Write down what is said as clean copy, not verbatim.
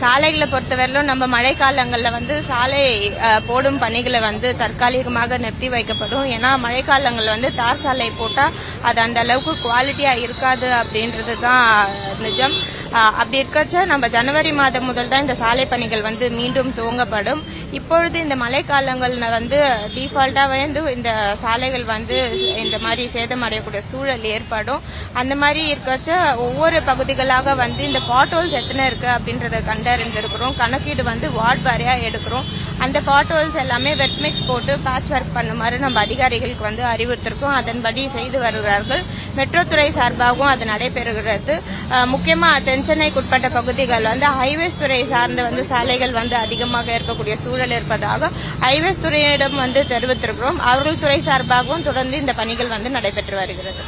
சாலைகளை பொறுத்தவரையிலும் நம்ம மழைக்காலங்களில் வந்து சாலை போடும் பணிகளை வந்து தற்காலிகமாக நிறுத்தி வைக்கப்படும். ஏன்னா மழைக்காலங்களில் வந்து தார் சாலை போட்டால் அது அந்த அளவுக்கு குவாலிட்டியாக இருக்காது அப்படின்றது தான் நிஜம். அப்படி இருக்கச்ச நம்ம ஜனவரி மாதம் முதல் தான் இந்த சாலை பணிகள் வந்து மீண்டும் துவங்கப்படும். இப்பொழுது இந்த மழைக்காலங்கள்ல வந்து டிஃபால்ட்டாக வந்து இந்த சாலைகள் வந்து இந்த மாதிரி சேதமடையக்கூடிய சூழல் ஏற்படும். அந்த மாதிரி இருக்கச்ச ஒவ்வொரு பகுதிகளாக வந்து இந்த பாட்ஹோல்ஸ் எத்தனை இருக்கு அப்படின்றத கண்டறிந்திருக்கிறோம். கணக்கீடு வந்து வார்டு வாரியா எடுக்கிறோம். அந்த பாட்ஹோல்ஸ் எல்லாமே வெட் மிக்ஸ் போட்டு பேட்ச் ஒர்க் பண்ணுமாறு நம்ம அதிகாரிகளுக்கு வந்து அறிவுறுத்திருக்கோம். அதன்படி செய்து வருகிறார்கள். மெட்ரோ துறை சார்பாகவும் அது நடைபெறுகிறது. முக்கியமா தென்சென்னைக்குட்பட்ட பகுதிகள் வந்து ஹைவேஸ் துறை சார்ந்த வந்து சாலைகள் வந்து அதிகமாக இருக்கக்கூடிய சூழல் இருப்பதாக ஹைவேஸ் துறையிடம் வந்து தெரிவித்திருக்கிறோம். அவர்கள் துறை சார்பாகவும் தொடர்ந்து இந்த பணிகள் வந்து நடைபெற்று வருகிறது.